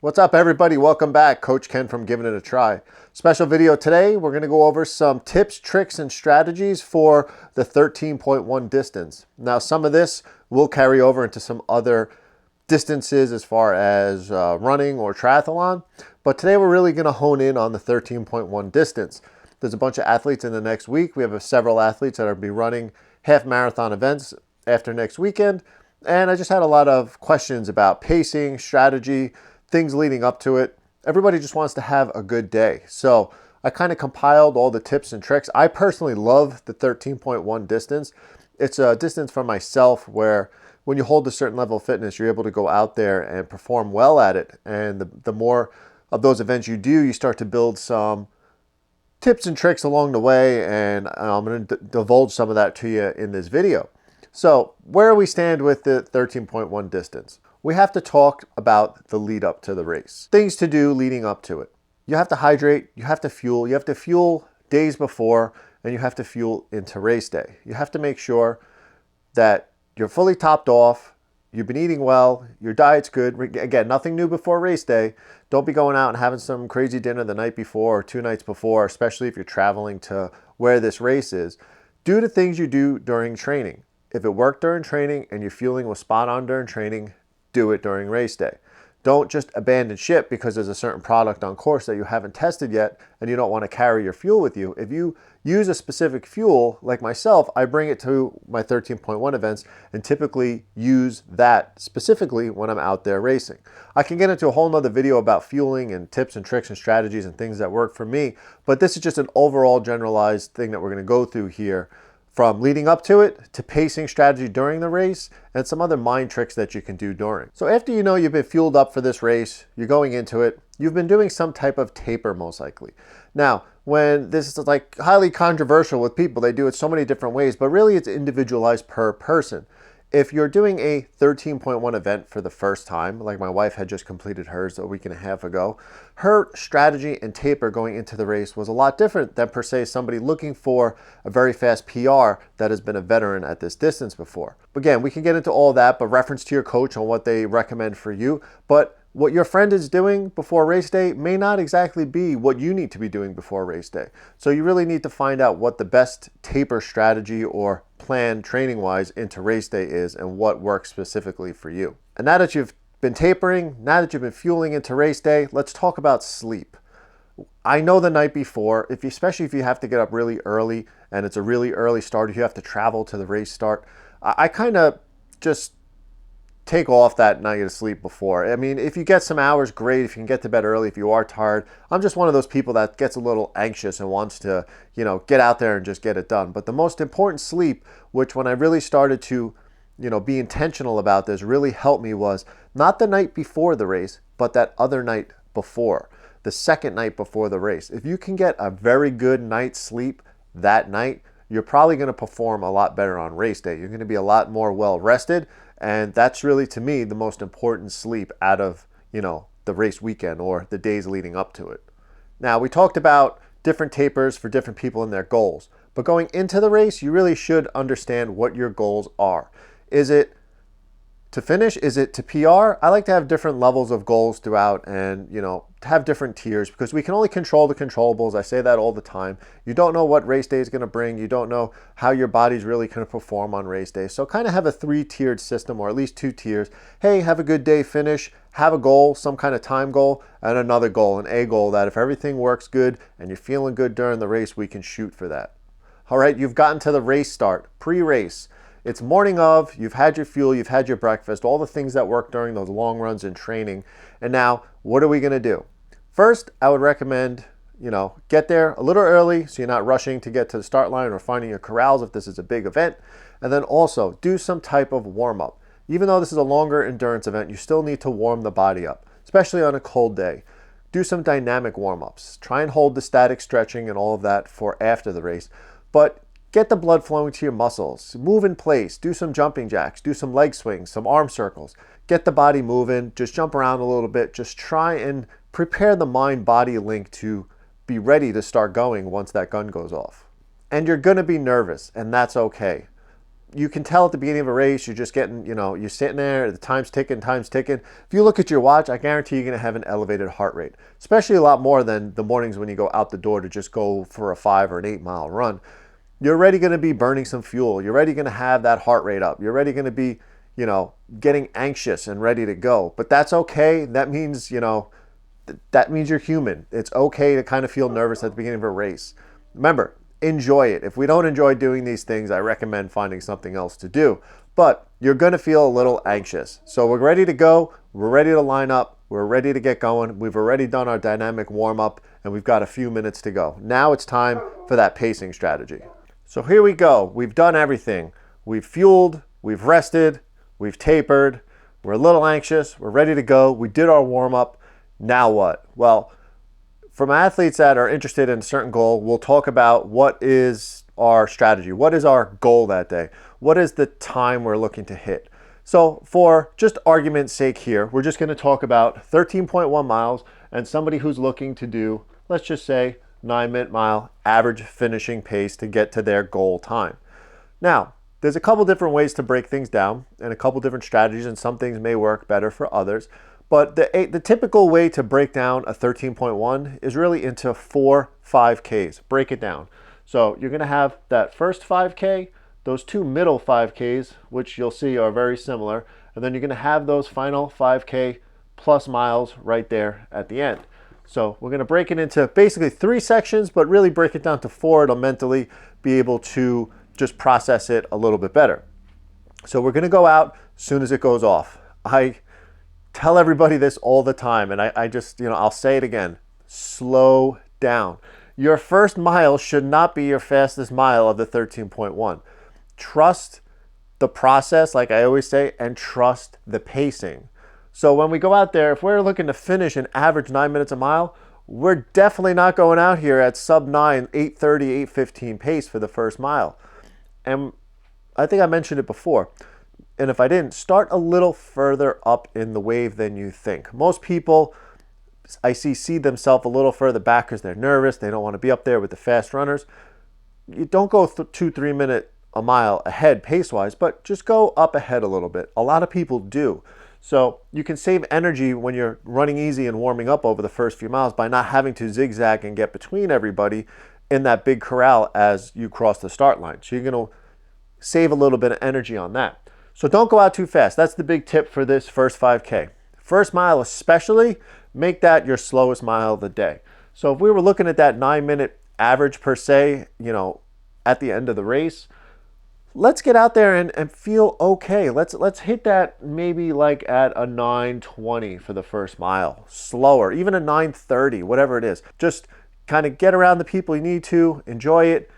What's up, everybody? Welcome back. Coach Ken from Giving It a Try. Special video today. We're going to go over some tips, tricks, and strategies for the 13.1 distance. Now, some of this will carry over into some other distances as far as running or triathlon, but today we're really going to hone in on the 13.1 distance. There's a bunch of athletes in the next week. We have several athletes that are be running half marathon events after next weekend, and I just had a lot of questions about pacing, strategy, things leading up to it. Everybody just wants to have a good day. So I kind of compiled all the tips and tricks. I personally love the 13.1 distance. It's a distance for myself where when you hold a certain level of fitness, you're able to go out there and perform well at it. And the more of those events you do, you start to build some tips and tricks along the way. And I'm going to divulge some of that to you in this video. So where we stand with the 13.1 distance. We have to talk about the lead up to the race. Things to do leading up to it. You have to hydrate, you have to fuel days before, and you have to fuel into race day. You have to make sure that you're fully topped off, you've been eating well, your diet's good. Again, nothing new before race day. Don't be going out and having some crazy dinner the night before or 2 nights before, especially if you're traveling to where this race is. Do the things you do during training. If it worked during training and your fueling was spot on during training, do it during race day. Don't just abandon ship because there's a certain product on course that you haven't tested yet and you don't want to carry your fuel with you. If you use a specific fuel, like myself, I bring it to my 13.1 events and typically use that specifically when I'm out there racing. I can get into a whole nother video about fueling and tips and tricks and strategies and things that work for me, but this is just an overall generalized thing that we're going to go through here, from leading up to it to pacing strategy during the race and some other mind tricks that you can do during. So after you know you've been fueled up for this race, you're going into it, you've been doing some type of taper most likely. Now, when this is like highly controversial with people, they do it so many different ways, but really it's individualized per person. If you're doing a 13.1 event for the first time, like my wife had just completed hers a week and a half ago, her strategy and taper going into the race was a lot different than per se somebody looking for a very fast PR that has been a veteran at this distance before. Again, we can get into all that, but reference to your coach on what they recommend for you. But what your friend is doing before race day may not exactly be what you need to be doing before race day. So you really need to find out what the best taper strategy or plan training-wise into race day is and what works specifically for you. And now that you've been tapering, now that you've been fueling into race day, let's talk about sleep. I know the night before, especially if you have to get up really early and it's a really early start, if you have to travel to the race start, I kind of just take off that night of sleep before. I mean, if you get some hours, great. If you can get to bed early, if you are tired. I'm just one of those people that gets a little anxious and wants to, get out there and just get it done. But the most important sleep, which when I really started to, be intentional about this, really helped me, was not the night before the race, but that other night before, the second night before the race. If you can get a very good night's sleep that night, you're probably going to perform a lot better on race day. You're going to be a lot more well rested. And that's really, to me, the most important sleep out of, the race weekend or the days leading up to it. Now, we talked about different tapers for different people and their goals. But going into the race, you really should understand what your goals are. Is it to finish? Is it to PR? I like to have different levels of goals throughout and, to have different tiers because we can only control the controllables. I say that all the time. You don't know what race day is going to bring. You don't know how your body's really going to perform on race day. So kind of have a 3-tiered system or at least 2 tiers. Hey, have a good day, finish, have a goal, some kind of time goal, and another goal, an A goal that if everything works good and you're feeling good during the race, we can shoot for that. All right, you've gotten to the race start, pre-race. It's morning of, you've had your fuel, you've had your breakfast, all the things that work during those long runs in training. And now, what are we going to do? First, I would recommend, get there a little early so you're not rushing to get to the start line or finding your corrals if this is a big event. And then also do some type of warm-up. Even though this is a longer endurance event, you still need to warm the body up, especially on a cold day. Do some dynamic warm-ups. Try and hold the static stretching and all of that for after the race. But get the blood flowing to your muscles. Move in place. Do some jumping jacks. Do some leg swings, some arm circles. Get the body moving. Just jump around a little bit. Just try and prepare the mind-body link to be ready to start going once that gun goes off. And you're going to be nervous, and that's okay. you can tell at the beginning of a race, you're just getting, you're sitting there, the time's ticking, time's ticking. If you look at your watch, I guarantee you're going to have an elevated heart rate, especially a lot more than the mornings when you go out the door to just go for a 5 or an 8 mile run. You're already going to be burning some fuel. You're already going to have that heart rate up. You're already going to be, getting anxious and ready to go. But that's okay. That means, that means you're human. It's okay to kind of feel nervous at the beginning of a race. Remember, enjoy it. If we don't enjoy doing these things, I recommend finding something else to do. But you're going to feel a little anxious. So we're ready to go. We're ready to line up. We're ready to get going. We've already done our dynamic warm-up, and we've got a few minutes to go. Now it's time for that pacing strategy. So here we go. We've done everything. We've fueled, we've rested, we've tapered. We're a little anxious. We're ready to go. We did our warm-up. Now what? Well, for my athletes that are interested in a certain goal, we'll talk about what is our strategy. What is our goal that day? What is the time we're looking to hit? So for just argument's sake here, we're just going to talk about 13.1 miles and somebody who's looking to do, let's just say, 9-minute mile average finishing pace to get to their goal time. Now, there's a couple different ways to break things down and a couple different strategies, and some things may work better for others. But the typical way to break down a 13.1 is really into 4 5Ks. Break it down. So you're going to have that first 5K, those 2 middle 5Ks, which you'll see are very similar, and then you're going to have those final 5K plus miles right there at the end. So we're going to break it into basically 3 sections, but really break it down to 4. It'll mentally be able to just process it a little bit better. So we're going to go out as soon as it goes off. I tell everybody this all the time, and I just, I'll say it again. Slow down. Your first mile should not be your fastest mile of the 13.1. Trust the process, like I always say, and trust the pacing. So when we go out there, if we're looking to finish an average 9 minutes a mile, we're definitely not going out here at sub 9, 8:30, 8:15 pace for the first mile. And I think I mentioned it before. And if I didn't, start a little further up in the wave than you think. Most people I see themselves a little further back because they're nervous. They don't want to be up there with the fast runners. You don't go 2-3 minute a mile ahead pace-wise, but just go up ahead a little bit. A lot of people do. So you can save energy when you're running easy and warming up over the first few miles by not having to zigzag and get between everybody in that big corral as you cross the start line. So you're going to save a little bit of energy on that. So don't go out too fast. That's the big tip for this first 5K. First mile especially, make that your slowest mile of the day. So if we were looking at that 9-minute average per se, at the end of the race, let's get out there and feel okay. Let's hit that maybe like at a 9:20 for the first mile. Slower, even a 9:30, whatever it is. Just kind of get around the people you need to, enjoy it,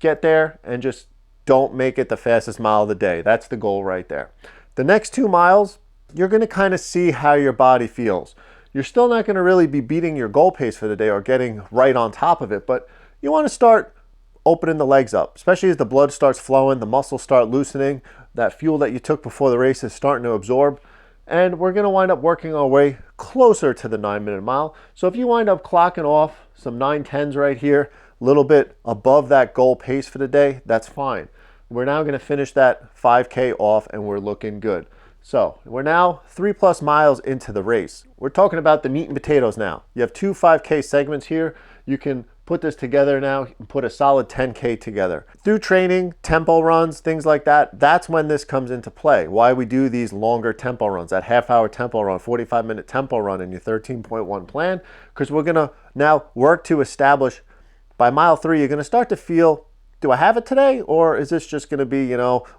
get there, and just don't make it the fastest mile of the day. That's the goal right there. The next 2 miles, you're going to kind of see how your body feels. You're still not going to really be beating your goal pace for the day or getting right on top of it, but you want to start opening the legs up, especially as the blood starts flowing, the muscles start loosening, that fuel that you took before the race is starting to absorb, and we're going to wind up working our way closer to the 9-minute mile. So if you wind up clocking off some 9:10s right here, a little bit above that goal pace for the day, that's fine. We're now going to finish that 5K off and we're looking good. So we're now 3+ miles into the race. We're talking about the meat and potatoes now. You have 2 5K segments here. You can put this together now and put a solid 10K together. Through training, tempo runs, things like that, that's when this comes into play. Why we do these longer tempo runs, that half-hour tempo run, 45-minute tempo run in your 13.1 plan, because we're going to now work to establish by mile 3, you're going to start to feel, do I have it today? Or is this just going to be,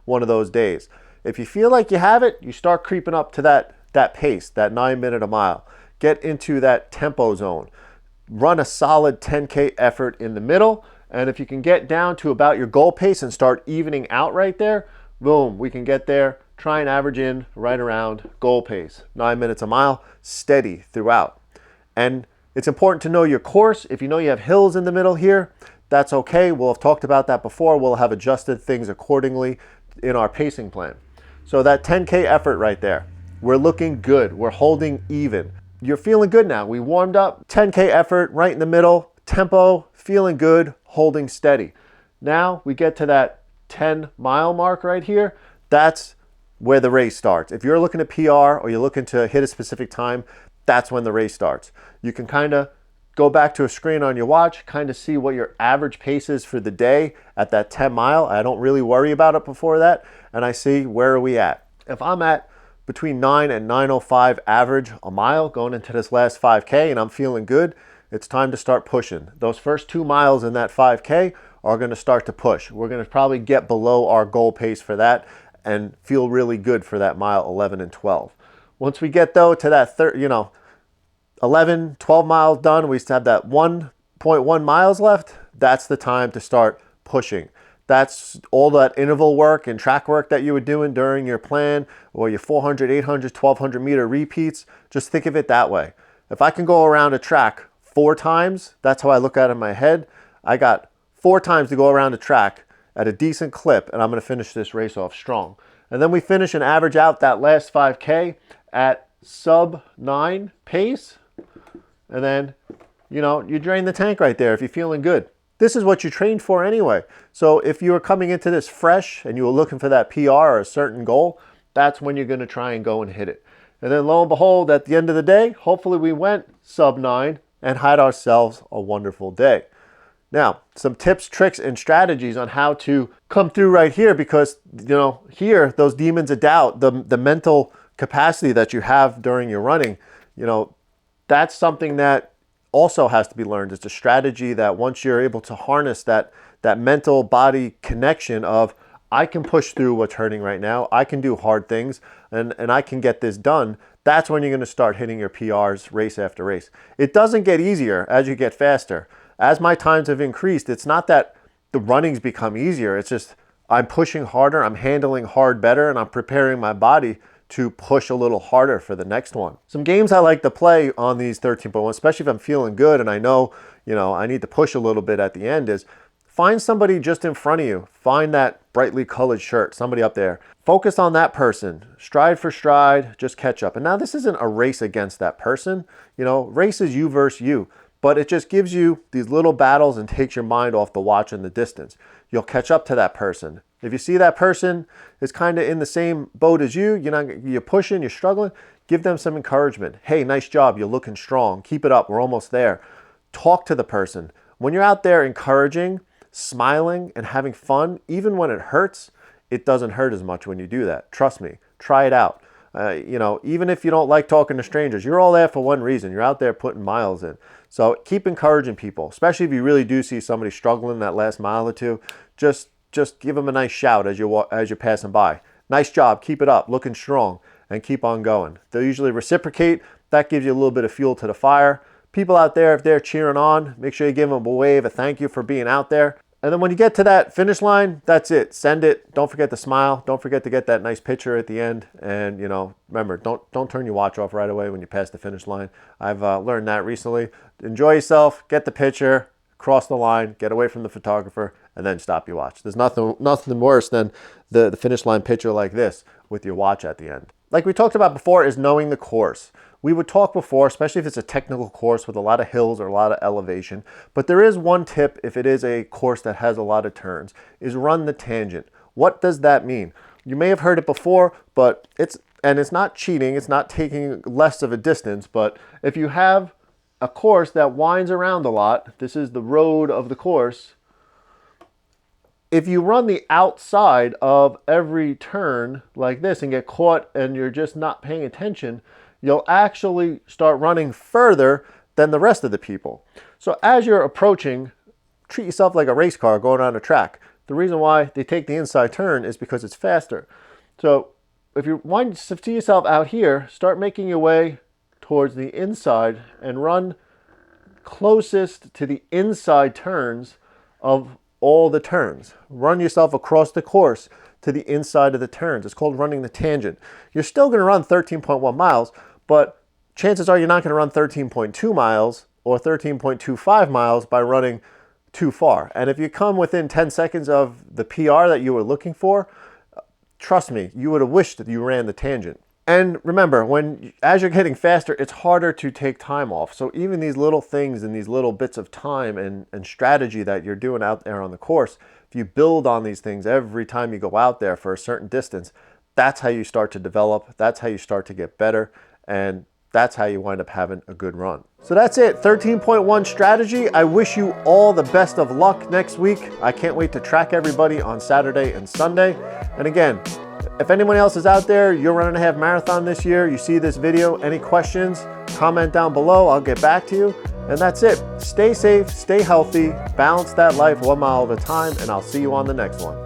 one of those days? If you feel like you have it, you start creeping up to that pace, that 9 minute a mile. Get into that tempo zone. Run a solid 10K effort in the middle. And if you can get down to about your goal pace and start evening out right there, boom, we can get there. Try and average in right around goal pace. 9 minutes a mile, steady throughout. And it's important to know your course. If you know you have hills in the middle here, that's okay. We'll have talked about that before. We'll have adjusted things accordingly in our pacing plan. So that 10K effort right there, we're looking good. We're holding even. You're feeling good now. We warmed up, 10K effort right in the middle, tempo, feeling good, holding steady. Now we get to that 10-mile mark right here, that's where the race starts. If you're looking at PR or you're looking to hit a specific time, that's when the race starts. You can kind of go back to a screen on your watch, kind of see what your average pace is for the day at that 10 mile. I don't really worry about it before that, and I see where are we at. If I'm at between 9 and 9:05 average a mile going into this last 5K and I'm feeling good, it's time to start pushing. Those first 2 miles in that 5K are going to start to push. We're going to probably get below our goal pace for that and feel really good for that mile 11 and 12. Once we get though to that 11, 12 miles done, we still have that 1.1 miles left. That's the time to start pushing. That's all that interval work and track work that you were doing during your plan or your 400, 800, 1200 meter repeats. Just think of it that way. If I can go around a track 4 times, that's how I look at it in my head. I got 4 times to go around a track at a decent clip, and I'm going to finish this race off strong. And then we finish and average out that last 5K at sub 9 pace. And then, you drain the tank right there if you're feeling good. This is what you trained for anyway. So if you were coming into this fresh and you were looking for that PR or a certain goal, that's when you're going to try and go and hit it. And then lo and behold, at the end of the day, hopefully we went sub 9 and had ourselves a wonderful day. Now, some tips, tricks, and strategies on how to come through right here, because, here, those demons of doubt, the mental capacity that you have during your running, that's something that also has to be learned. It's a strategy that once you're able to harness that mental body connection of, I can push through what's hurting right now, I can do hard things, and I can get this done, that's when you're going to start hitting your PRs race after race. It doesn't get easier as you get faster. As my times have increased, it's not that the running's become easier. It's just I'm pushing harder, I'm handling hard better, and I'm preparing my body to push a little harder for the next one. Some games I like to play on these 13.1, especially if I'm feeling good and I know, I need to push a little bit at the end, is find somebody just in front of you. Find that brightly colored shirt, somebody up there. Focus on that person. Stride for stride, just catch up. And now this isn't a race against that person. Race is you versus you. But it just gives you these little battles and takes your mind off the watch and the distance. You'll catch up to that person. If you see that person is kind of in the same boat as you, you're pushing, you're struggling, give them some encouragement. Hey, nice job, you're looking strong. Keep it up, we're almost there. Talk to the person. When you're out there encouraging, smiling, and having fun, even when it hurts, it doesn't hurt as much when you do that. Trust me, try it out. Even if you don't like talking to strangers, you're all there for one reason. You're out there putting miles in. So keep encouraging people, especially if you really do see somebody struggling that last mile or two. Just give them a nice shout as you're passing by. Nice job, keep it up, looking strong, and keep on going. They'll usually reciprocate. That gives you a little bit of fuel to the fire. People out there, if they're cheering on, make sure you give them a wave, a thank you for being out there. And then when you get to that finish line, that's it. Send it. Don't forget to smile. Don't forget to get that nice picture at the end. And, remember, don't turn your watch off right away when you pass the finish line. I've learned that recently. Enjoy yourself. Get the picture. Cross the line. Get away from the photographer. And then stop your watch. There's nothing worse than the finish line picture like this with your watch at the end. Like we talked about before, is knowing the course. We would talk before, especially if it's a technical course with a lot of hills or a lot of elevation, but there is one tip if it is a course that has a lot of turns, is run the tangent. What does that mean? You may have heard it before, but it's not cheating, it's not taking less of a distance, but if you have a course that winds around a lot, this is the road of the course, if you run the outside of every turn like this and get caught and you're just not paying attention, you'll actually start running further than the rest of the people. So as you're approaching, treat yourself like a race car going on a track. The reason why they take the inside turn is because it's faster. So if you want to see yourself out here, start making your way towards the inside and run closest to the inside turns of all the turns. Run yourself across the course to the inside of the turns. It's called running the tangent. You're still going to run 13.1 miles, but chances are you're not going to run 13.2 miles or 13.25 miles by running too far. And if you come within 10 seconds of the PR that you were looking for, trust me, you would have wished that you ran the tangent. And remember, as you're getting faster, it's harder to take time off. So even these little things and these little bits of time and strategy that you're doing out there on the course, if if you build on these things every time you go out there for a certain distance, that's how you start to develop. That's how you start to get better. And that's how you wind up having a good run. So that's it, 13.1 strategy. I wish you all the best of luck next week. I can't wait to track everybody on Saturday and Sunday. And again, if anyone else is out there, you're running a half marathon this year, you see this video, any questions, comment down below, I'll get back to you. And that's it. Stay safe, stay healthy, balance that life 1 mile at a time, and I'll see you on the next one.